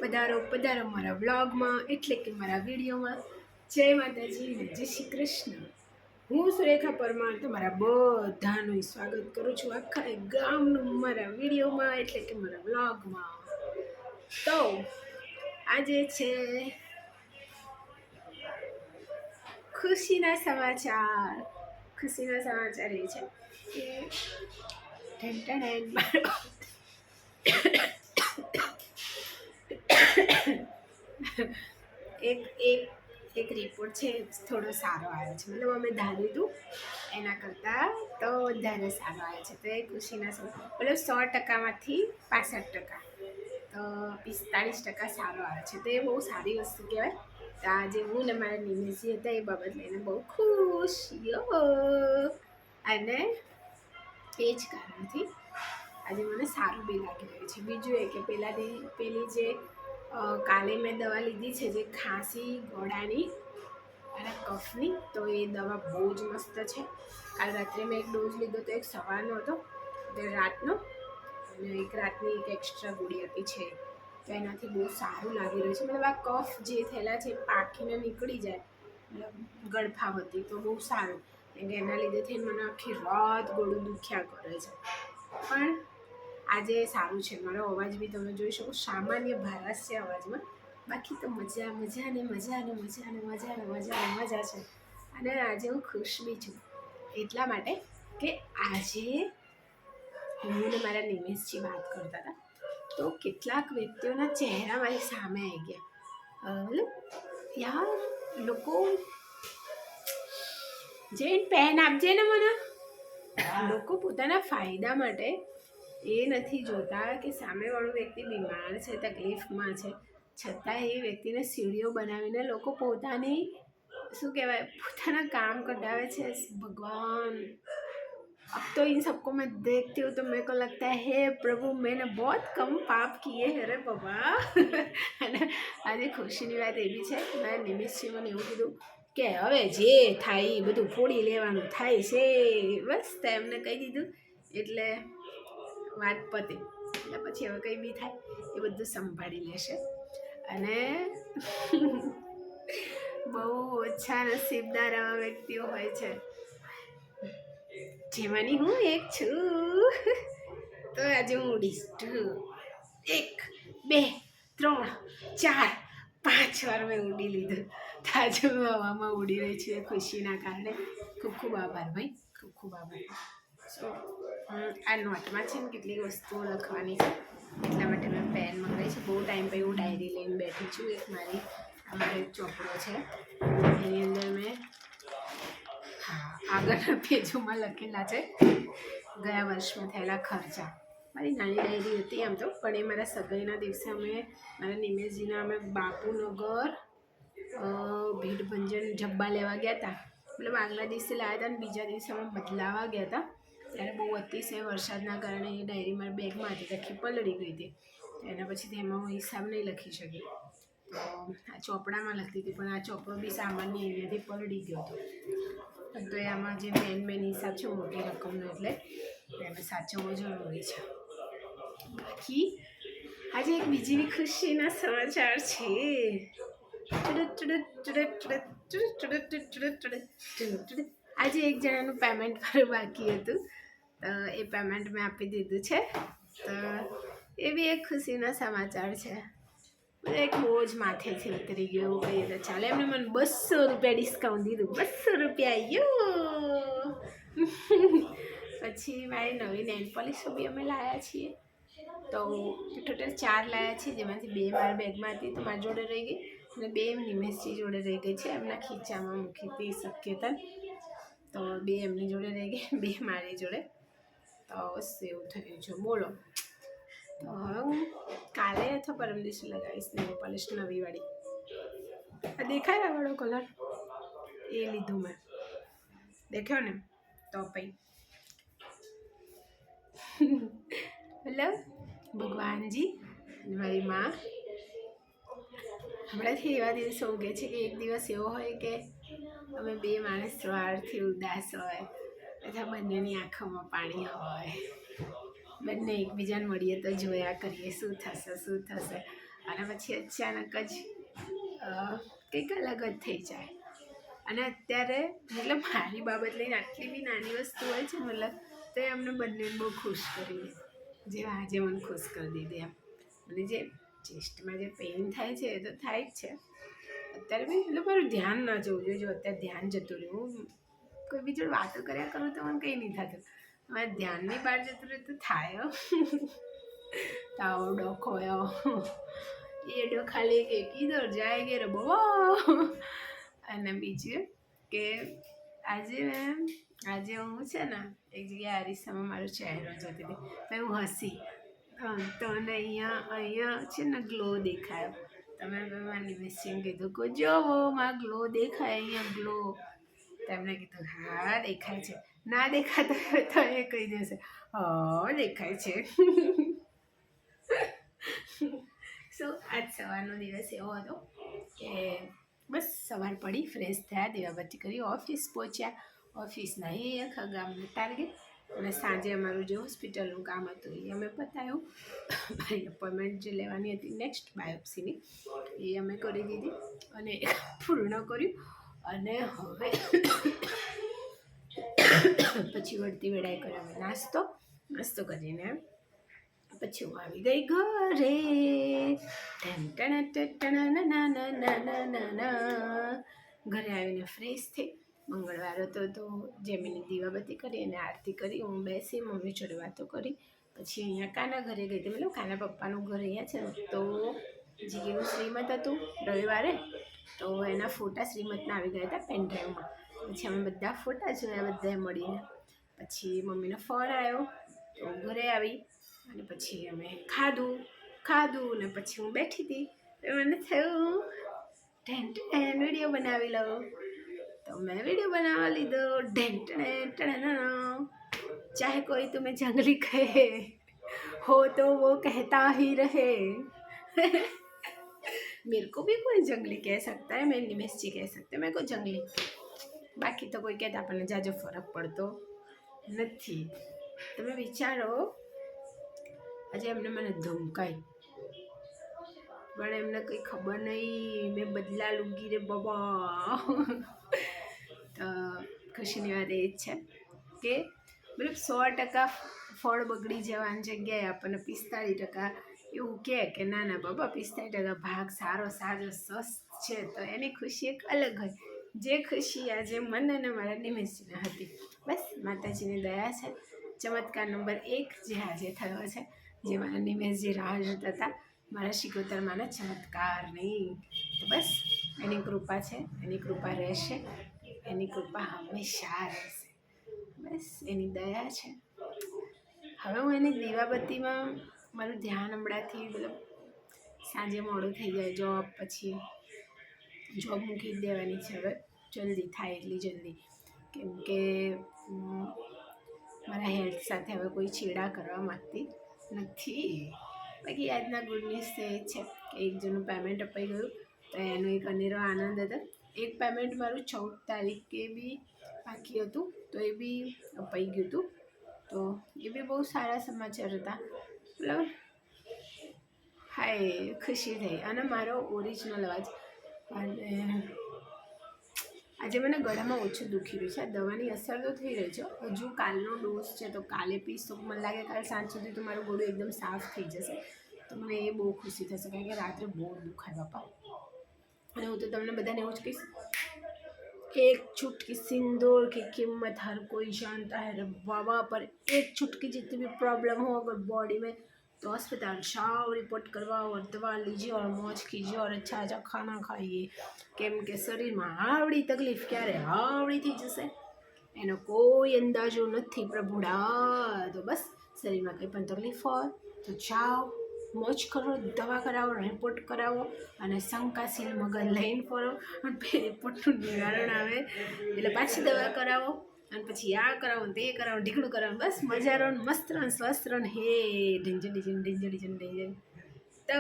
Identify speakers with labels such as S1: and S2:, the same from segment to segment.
S1: પધારો પધારો મારા વ્લોગમાં એટલે કે મારા વિડીયોમાં. જય માતાજી ને જય શ્રી કૃષ્ણ. હું સુરેખા પરમાર તમારા બધાનું સ્વાગત કરું છું આખા ગામનું મારા વિડીયોમાં એટલે કે મારા વ્લોગમાં. તો આજે છે ખુશીના સમાચાર. ખુશીના સમાચાર એ છે કે મારો એક રિપોર્ટ છે થોડો સારો આવ્યો છે, મતલબ અમે ધાર્યું હતું એના કરતાં તો વધારે સારો આવ્યો છે. તો એ ખુશીના મતલબ 100%માંથી 65%, તો 45% સારો આવે છે. તો એ બહુ સારી વસ્તુ કહેવાય. તો આજે હું ને મારા નિમેશજી હતા એ બાબત લઈને બહુ ખુશ અને એ જ કારણથી આજે મને સારું બી લાગી રહ્યું છે. બીજું એ કે પેલી જે કાલે મેં દવા લીધી છે, જે ખાંસી ગળાની અને કફની, તો એ દવા બહુ જ મસ્ત છે. કાલ રાત્રે મેં એક ડોઝ લીધો તો, એક સવારનો હતો, રાતનો, અને એક રાતની એક એક્સ્ટ્રા ગોળી આપી છે. તો એનાથી બહુ સારું લાગી રહ્યું છે. મતલબ આ કફ જે થયેલા છે પાકીને નીકળી જાય, મતલબ ગળફાવતી, તો બહુ સારું. કેમ કે એના લીધેથી મને આખી રાત ગળું દુખ્યા કરે છે. પણ આજે સારું છે. મારો અવાજ બી તમે જોઈ શકો, સામાન્ય ભારાશ છે અવાજમાં, બાકી તો મજા ને મજા છે. અને આજે હું ખુશ બી છું એટલા માટે કે આજે હું ને મારા નિમેશજી વાત કરતા હતા, તો કેટલાક વ્યક્તિઓના ચહેરા મારી સામે આવી ગયા. મતલબ યાર, લોકો જે પેન આપજે ને મને, લોકો પોતાના ફાયદા માટે એ નથી જોતા કે સામેવાળો વ્યક્તિ બીમાર છે, તકલીફમાં છે, છતાં એ વ્યક્તિને સીડીઓ બનાવીને લોકો પોતાની પોતાના કામ કઢાવે છે. ભગવાન, अब तो इन सबको मैं देखती हूँ तो मेरे को लगता है हे प्रभु, मैंने बहुत कम पाप किए हैं रे बाबा. અને આજે ખુશીની વાત એવી છે, મારા નિમેશજી મને એવું કીધું કે હવે જે થાય એ બધું ફોડી લેવાનું થાય છે, બસ. તો એમને કહી દીધું એટલે વાત પતે. એટલે પછી હવે કંઈ બી થાય એ બધું સંભાળી લેશે. અને બહુ ઓછા નસીબદાર આવા વ્યક્તિઓ હોય છે, જેમાંની હું એક છું. તો આજે હું ઉડીશ. 1 2 3 4 5 વાર મેં ઉડી લીધું. તો આજે હું હવામાં ઉડી રહી છું ખુશીના કારણે. ખૂબ ખૂબ આભાર ભાઈ, ખૂબ ખૂબ આભાર. સો આ નોટમાં છે ને કેટલીક વસ્તુઓ લખવાની છે, એટલા માટે મેં પેન મંગાવી છે. બહુ ટાઈમ પછી હું ડાયરી લઈને બેઠી છું. એક અમારો એક ચોપડો છે, એની અંદર મેં આગળના પેજોમાં લખેલા છે ગયા વર્ષમાં થયેલા ખર્ચા. મારી નાની ડાયરી હતી આમ તો, પણ એ મારા સગાઈના દિવસે મારા નિમેશજીના અમે બાપુનગર ભીડભંજન જબ્બા લેવા ગયા હતા. મતલબ આગલા દિવસે લાવ્યા હતા અને બીજા દિવસે અમે બદલાવા ગયા હતા. ત્યારે બહુ અતિશય વરસાદના કારણે એ ડાયરી મારી બેગમાં હતી, આખી પલળી ગઈ હતી. એના પછી એમાં હું હિસાબ નહીં લખી શકી, તો આ ચોપડામાં લખતી હતી. પણ આ ચોપડો બી સામાન્ય અહીંયાથી પલળી ગયો હતો. તો આમાં જે મેન હિસાબ છે મોટી રકમનો, એટલે એને સાચવવો જરૂરી છે. બાકી આજે એક બીજી બી ખુશીના સમાચાર છે. આજે એક જણાનું પેમેન્ટ મારું બાકી હતું, તો એ પેમેન્ટ મેં આપી દીધું છે. તો એ બી એક ખુશીના સમાચાર છે. એક બોજ માથેથી ઉતરી ગયો એવું કહીએ તો ચાલે. એમને મને 200 રૂપિયા ડિસ્કાઉન્ટ દીધું. 200 રૂપિયા આવ્યો. પછી મારી નવી નેલ પોલિશો બી અમે લાવ્યા છીએ. તો ટોટલ 4 લાવ્યા છીએ, જેમાંથી 2 મારા બેગમાં હતી તો મારી જોડે રહી ગઈ, અને 2 નિમેશજી જોડે રહી ગઈ છે. એમના ખીચામાં મૂકી હતી શક્યતા, તો 2 એમની જોડે રહી ગઈ, 2 મારી જોડે. તો બસ એવું થયું છે. બોલો. તો હવે હું કાલે અથવા પરમ દિવસે લગાવીશ નેલ પોલિશ નવી વાળી. આ દેખાય વાળો કલર એ લીધું મેં, દેખ્યો ને? તો પછી મતલબ ભગવાનજી અને મારી માં હમણાંથી એવા દિવસો ઉગે છે કે એક દિવસ એવો હોય કે અમે 2 માણસ સવારથી ઉદાસ હોય, અથવા બંનેની આંખોમાં પાણી હોય, બંને એકબીજાને મળીએ તો જોયા કરીએ શું થશે. અને પછી અચાનક જ કંઈક અલગ જ થઈ જાય. અને અત્યારે મતલબ મારી બાબત લઈને આટલી બી નાની વસ્તુ હોય છે મતલબ તો એ અમને બંનેને બહુ ખુશ કરી દે, જે આજે મને ખુશ કરી દીધી એમ. અને જે ચેસ્ટમાં જે પેઇન થાય છે એ તો થાય જ છે અત્યારે બી, એટલે મારું ધ્યાન ના જવું જોઈએ. જો અત્યારે ધ્યાન જતું રહ્યું, હું કોઈ બીજું વાતો કર્યા કરું તો મને કંઈ નહીં થતું, મારે ધ્યાનની બહાર જતું રહે તો થાય. તાવ ડોખોયો એડો ખાલી કે કીધર જાય કે રે બાબા. અને બીજું કે આજે હું છે ને એક જગ્યાએ અરીસામાં મારો ચહેરો જોતી હતી તો હું હસી. તો અહીંયા છે ને ગ્લો દેખાયો. તમે મારી મિસિંગ કીધું કે જોવો માં ગ્લો દેખાય અહીંયા ગ્લો. તેમને કીધું હા દેખાય છે, ના દેખાતો તો એ કહી દેશે હા દેખાય છે. સો આજ સવારનો દિવસ એવો હતો કે બસ સવાર પડી, ફ્રેશ થયા, દીવાબત્તી કરી, ઓફિસ પહોંચ્યા. ઓફિસના એ આખા ગામનું ટાર્ગેટ. અને સાંજે અમારું જે હોસ્પિટલનું કામ હતું એ અમે પતાવ્યું. મારી અપોઇન્ટમેન્ટ જે લેવાની હતી નેક્સ્ટ બાયોપ્સીની એ અમે કરી દીધી અને પૂર્ણ કર્યું. અને હવે પછી વળતી વેળાએ કર્યો અમે નાસ્તો કરીને પછી હું આવી ગઈ ઘરે. ઘરે આવીને ફ્રેશ થઈ. મંગળવાર હતો તો જેમીની દીવાબત્તી કરી અને આરતી કરી. હું બેસી મમ્મી જોડે વાતો કરી. પછી અહીંયા કાના ઘરે ગઈ હતી, મતલબ કાના પપ્પાનું ઘર અહીંયા છે ને, તો જીગીનું શ્રીમત હતું રવિવારે, તો એના ફોટા શ્રીમતના આવી ગયા હતા પેનડ્રાઈવમાં. પછી અમે બધા ફોટા જોયા બધાએ મળીને. પછી મમ્મીનો ફોન આવ્યો તો ઘરે આવી અને પછી અમે ખાધું ને પછી હું બેઠી હતી તો મને થયું વિડીયો બનાવી લઉં. તો મેં વિડીયો બનાવવા લીધો. ચાહે કોઈ तुम्हें जंगली कहे हो तो वो कहता ही रहे. मेरे को भी कोई जंगली कह सकता है, मैं निमेश जी कह सकते हैं मेरे को जंगली, બાકી તો કોઈ કહેતા આપણને જાજો ફરક પડતો નથી. તમે વિચારો આજે એમને મને ધમકાઈ પણ એમને કંઈ ખબર નહીં, મેં બદલા લૂંગી રે બાબા. તો ખુશીની વાત એ જ છે કે મતલબ 100% ફળ બગડી જવાની જગ્યાએ આપણને 45% એવું કે ના બાબા 45% ભાગ સારો સાજો સ્વસ્થ છે, તો એની ખુશી એક અલગ હોય. જે ખુશી આજે મને અને મારા નિમેશજીને હતી, બસ માતાજીની દયા છે. ચમત્કાર નંબર 1 જે આજે થયો છે, જે મારા નિમેશજી રાહ જોતા હતા મારા શિકોતરમાંના ચમત્કારની. તો બસ એની કૃપા છે, એની કૃપા રહેશે, એની કૃપા હંમેશા રહેશે, બસ એની દયા છે. હવે હું એની દીવાબત્તીમાં મારું ધ્યાન હમણાંથી, મતલબ સાંજે મોડું થઈ જાય જોબ, પછી જોબ મૂકી જ દેવાની છે હવે, જલ્દી થાય એટલી જલ્દી, કેમ કે મારા હેલ્થ સાથે હવે કોઈ છેડા કરવા માગતી નથી. બાકી આજના ગુડ ન્યૂઝ તો એ છે કે એક જણનું પેમેન્ટ અપાઈ ગયું, તો એનો એક અનેરો આનંદ હતો. એક પેમેન્ટ મારું 14 તારીખે બી બાકી હતું તો એ બી અપાઈ ગયું હતું, તો એ બી બહુ સારા સમાચાર હતા. મતલબ હાય ખુશી થઈ. અને મારો ઓરિજિનલ અવાજ, અને આજે મને ગળામાં ઓછું દુખી રહ્યું છે. દવાની અસર તો થઈ રહી છે, હજુ કાલનો ડોઝ છે તો કાલે પીશ તો મને લાગે કાલે સાંજ સુધી તો મારું ગળું એકદમ સાફ થઈ જશે, તો મને એ બહુ ખુશી થશે, કારણ કે રાત્રે બહુ દુખાય બાપા. અને હું તો તમને બધાને એવું જ કહીશ, एक चुटकी सिंदूर की कीमत हर कोई जानता है रे बाबा, पर एक चुटकी जितनी भी प्रॉब्लम हो अगर बॉडी में, तो अस्पताल जाओ, रिपोर्ट करवाओ और दवा लीजिए और मौज कीजिए और अच्छा अच्छा खाना खाइए, કેમ કે શરીરમાં આવડી તકલીફ ક્યારે આવડી થઈ જશે એનો કોઈ અંદાજો નથી પ્રભુડા. તો બસ શરીરમાં કંઈ પણ તકલીફ હોય તો જાઓ, મોજ કરો, દવા કરાવો, રિપોર્ટ કરાવો અને શંકાશીલ મગજ લઈને ફરો, અને પછી રિપોર્ટનું નિવારણ આવે એટલે પાછી દવા કરાવો, અને પછી આ કરાવો તે કરાવો, ઢીકણું કરાવો, બસ મજા રહો, મસ્ત રહો, સ્વસ્થ રહો. હે ઢીંજણ. તો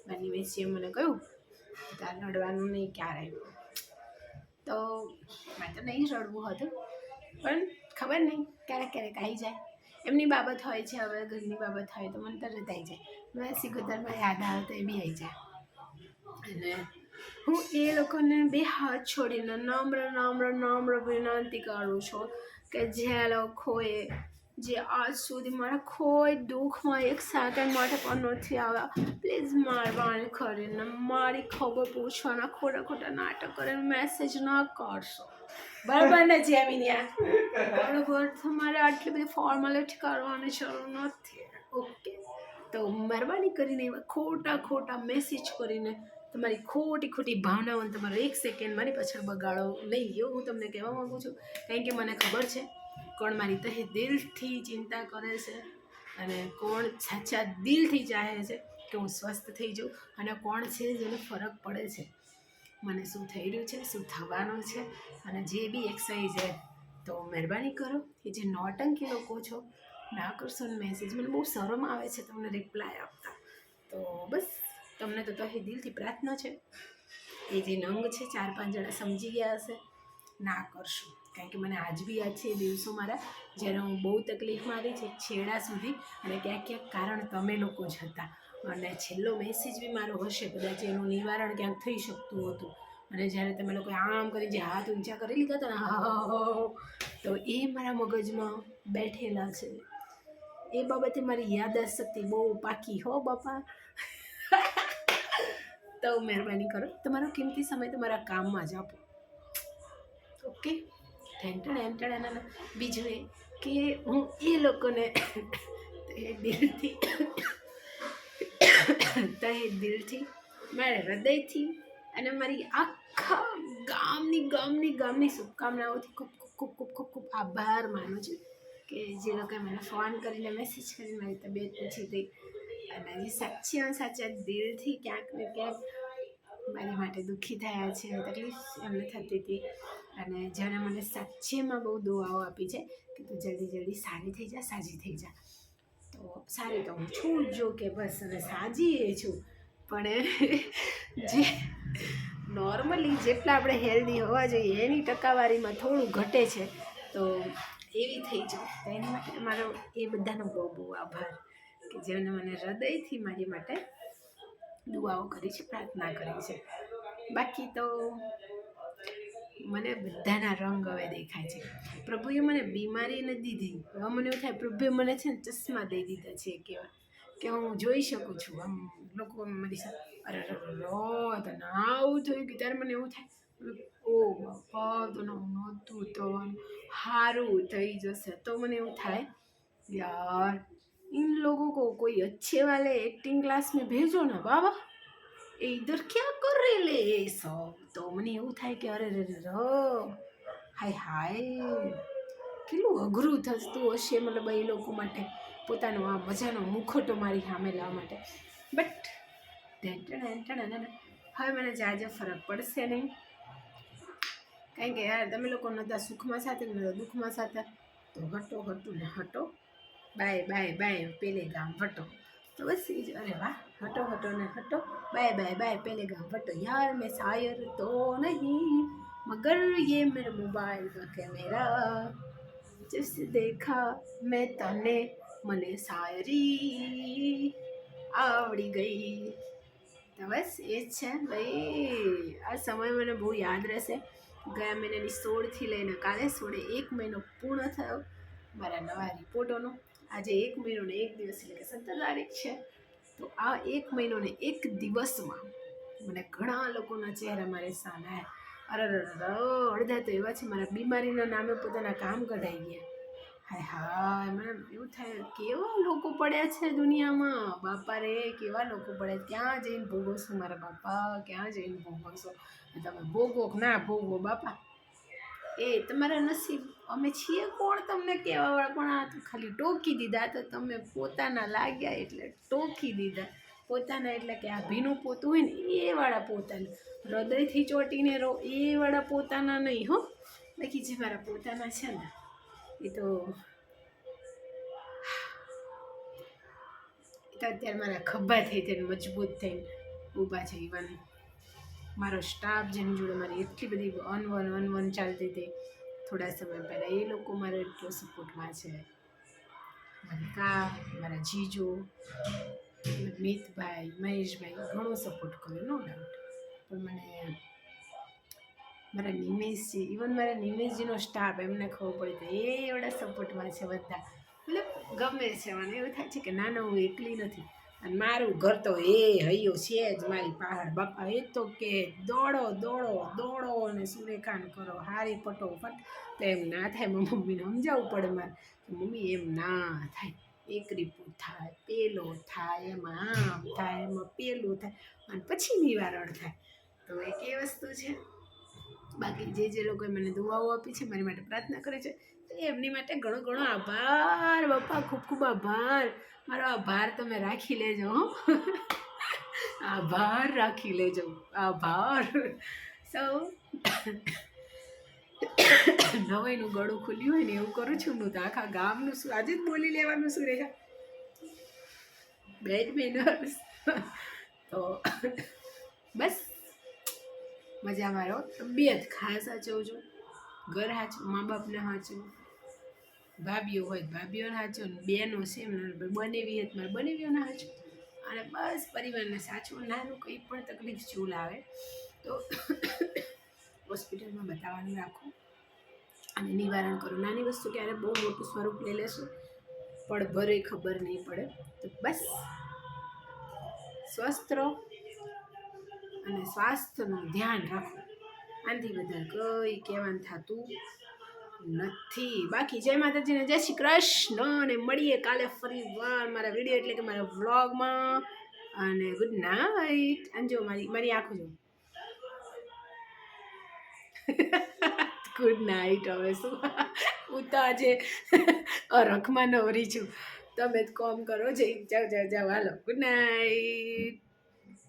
S1: મારી નિમેશજીએ મને કહ્યું તાર રડવાનું નહીં ક્યારે, તો મારે તો નહીં રડવું હતું, પણ ખબર નહીં ક્યારેક આવી જાય. એમની બાબત હોય છે, હવે ઘરની બાબત હોય તો મને તરત આવી જાય. મેં સિકોતરમાં યાદ આવે તો એ બી આવી જાય. અને હું એ લોકોને બે હાથ છોડીને નમ્ર નમ્ર નમ્ર વિનંતી કરું છું કે જે લોકોએ જે આજ સુધી મારા કોઈ દુઃખમાં એક સેકન્ડ માટે પણ નથી આવ્યા, પ્લીઝ મહેરબાની કરીને મારી ખબર પૂછવાના ખોટા ખોટા નાટક કરીને મેસેજ ન કરશો, બરાબર ને જેમિનિયા? બરાબર, તમારે આટલી બધી ફોર્માલિટી કરવાની જરૂર નથી. ઓકે, તો મહેરબાની કરીને એવા ખોટા ખોટા મેસેજ કરીને તમારી ખોટી ખોટી ભાવનાઓને તમારો એક સેકન્ડ મારી પાછળ બગાડો નહીં, એવું હું તમને કહેવા માગું છું. કારણ કે મને ખબર છે કોણ મારી તહે દિલથી ચિંતા કરે છે અને કોણ સાચા દિલથી ચાહે છે કે હું સ્વસ્થ થઈ જાઉં, અને કોણ છે જેને ફરક પડે છે મને શું થઈ રહ્યું છે, શું થવાનું છે. અને જે બી એક્સરસાઇઝ છે તો મહેરબાની કરો કે જે નોટંકી લોકો છો ના કરશો ને મેસેજ. મને બહુ શરમ આવે છે તમને રિપ્લાય આપતા. તો બસ તમને તો તહે દિલથી પ્રાર્થના છે, એ જે નંગ છે 4-5 જણા સમજી ગયા હશે, ના કરશું. કારણ કે મને આજ બી યાદ છે એ દિવસો મારા જ્યારે હું બહુ તકલીફમાં હતી છે છેડા સુધી, અને ક્યાંક ક્યાંક કારણ તમે લોકો જ હતા. અને છેલ્લો મેસેજ બી મારો હશે કદાચ એનું નિવારણ ક્યાંક થઈ શકતું હતું. અને જ્યારે તમે લોકો આમ કરી જે હાથ ઊંચા કરી લીધા હતા ને, હા, તો એ મારા મગજમાં બેઠેલા છે. એ બાબતે મારી યાદશક્તિ બહુ પાકી હો બાપા. તો મહેરબાની કરો તમારો કિંમતી સમય તમારા કામમાં જ આપો. ઓકે, ઠેંટણ. બીજું એ કે હું એ લોકોને દિલથી મારા હૃદયથી અને મારી આખા ગામની શુભકામનાઓથી ખૂબ ખૂબ ખૂબ ખૂબ ખૂબ આભાર માનું છું કે જે લોકોએ મને ફોન કરીને મેસેજ કરીને મારી તબિયત પૂછી હતી, અને જે સાચા દિલથી ક્યાંક ને ક્યાંક મારી માટે દુઃખી થયા છે, તકલીફ એમને થતી હતી, અને જેણે મને સાચેમાં બહુ દુઆઓ આપી છે કે તું જલ્દી સારી થઈ જા, સાજી થઈ જા. તો સારી તો હું છું જો કે બસ, અને સાજી એ છું, પણ જે નોર્મલી જેટલા આપણે હેલ્ધી હોવા જોઈએ એની ટકાવારીમાં થોડું ઘટે છે, તો એવી થઈ જાય. તો એની માટે મારો એ બધાનો બહુ બહુ આભાર કે જેણે મને હૃદયથી મારી માટે દુઆઓ કરી છે, પ્રાર્થના કરી છે. બાકી તો મને બધાના રંગ હવે દેખાય છે. પ્રભુએ મને બીમારી નથી દીધી, હવે મને એવું થાય પ્રભુએ મને છે ને ચશ્મા દઈ દીધા છે કેવા કે હું જોઈ શકું છું. આમ લોકો મારી સાથે અરે તને આવું થયું કે ત્યારે મને એવું થાય ઓ બાપા તને નહોતું તો સારું થઈ જશે. તો મને એવું થાય यार इन लोगों को कोई अच्छे वाले एक्टिंग क्लास में भेजो ना बाबा, ये इधर क्या कर रहे ले ये सब. તો મને એવું થાય કે અરે હાય કેટલું અઘરું થતું હશે મતલબ એ લોકો માટે પોતાનો આ મજાનો મુખોટો મારી સામે લાવવા માટે. બટ હવે મને જાજો ફરક પડશે નહીં, કારણ કે યાર તમે લોકો નતા સુખમાં સાથે નતા દુઃખમાં સાથે, તો હટો બાય પેલે ગામ વટો. તો બસ એ જ, અરે વાહ, હટો ને હટો, બાય પેલે ગામ વટો. यार मैं शायर तो नहीं मगर ये मेरे मोबाइल का कैमरा, जिसे देखा मैं तने મને શાયરી આવડી ગઈ. તો બસ એ જ છે ભાઈ. આ સમય મને બહુ યાદ રહેશે. ગયા મહિનાની 16થી લઈને કાલે 1 મહિનો પૂર્ણ થયો મારા નવા રિપોર્ટોનો. આજે 1 મહિનો ને 1 દિવસ એટલે કે 17 તારીખ છે. તો આ 1 મહિનો ને 1 દિવસમાં મને ઘણા લોકોના ચહેરા મારી સામે અડધા તો એવા છે મારા બીમારીના નામે પોતાના કામ કઢાઈ ગયા. હાય મને એવું થાય કેવા લોકો પડ્યા છે દુનિયામાં, બાપા રે કેવા લોકો પડ્યા. ક્યાં જઈને ભોગવશો મારા બાપા, ક્યાં જઈને ભોગવશો? તમે ભોગવો ના ભોગવો બાપા, એ તમારા નસીબ. અમે છીએ કોણ તમને કહેવાવાળા, પણ આ તો ખાલી ટોકી દીધા. તો તમે પોતાના લાગ્યા એટલે ટોકી દીધા. પોતાના એટલે કે આ ભીનું પોતું હોય ને એ વાળા પોતાના, હૃદયથી ચોંટીને રહો એ વાળા પોતાના નહીં હો. બાકી જે મારા પોતાના છે ને એ તો અત્યારે મારા ખભા થઈ થઈને મજબૂત થઈને ઊભા છે. ઇવન મારો સ્ટાફ જેની જોડે મારી એટલી બધી અનવન ચાલતી હતી થોડા સમય પહેલાં, એ લોકો મારો એટલો સપોર્ટમાં છે. મારી મારા જીજો, મિતભાઈ મહેશભાઈ ઘણો સપોર્ટ કર્યો નો ડાઉટ, પણ મને મારા નિમેશજી, ઇવન મારા નિમેશજીનો સ્ટાફ એમને ખબર પડી તો એ એવડા સપોર્ટમાં છે બધા, મતલબ ગમે છે મને એવું થાય છે કે ના ના હું એકલી નથી. અને મારું ઘર તો હૈયો છે જ મારી પહાડ બાપા, એ તો કે દોડો દોડો દોડો અને સુરેખાન કરો હારી ફટોફટ. તો એમ ના થાય, મારી મમ્મીને સમજાવવું પડે મારે કે મમ્મી એમ ના થાય, એક રીપું થાય, પેલો થાય, એમાં આમ થાય, એમાં પેલું થાય, અને પછી નિવારણ થાય. તો એક એ વસ્તુ છે. બાકી જે લોકોએ મને દુઆઓ આપી છે, મારી માટે પ્રાર્થના કરે છે, તો એમની માટે ઘણો ઘણો આભાર બાપા, ખૂબ ખૂબ આભાર. મારો આભાર તમે રાખી લેજો હો. આભાર રાખી લેજો, આભાર. સૌ નવાઈનું ગળું ખુલ્યું હોય ને એવું કરું છું હું તો આખા ગામનું શું આજે જ બોલી લેવાનું શું રેખા બેડ મેનર્સ. તો બસ મજા મારો, તબિયત ખાસ સાચવજો, ઘર હાચું, મા બાપને હાચું, ભાભીઓ હોય ભાભીઓને હાચું, બેનો છે એમને બનેવી હોય મારે બનેવીઓને હાચું, અને બસ પરિવારને સાચું. નાનું કંઈ પણ તકલીફ ચૂલ આવે તો હોસ્પિટલમાં બતાવવાનું રાખો અને નિવારણ કરો. નાની વસ્તુ ક્યારે બહુ મોટું સ્વરૂપ લઈ લેશું પણ ભરે ખબર નહીં પડે. તો બસ સ્વસ્થ રહો અને સ્વાસ્થ્યનું ધ્યાન રાખો, આનાથી બધા કંઈ કહેવાનું થતું નથી. બાકી જય માતાજીને જય શ્રી કૃષ્ણ, અને મળીએ કાલે ફરી વાર મારા વિડીયો એટલે કે મારા વ્લોગમાં. અને ગુડ નાઇટ. અને જો મારી આંખો જો ગુડ નાઇટ. હવે શું હું તો આજે રખમાં નવરી છું, તમે જ કોમ કરો છે. જાઓ જાઓ જાઓ, હાલો ગુડ નાઇટ.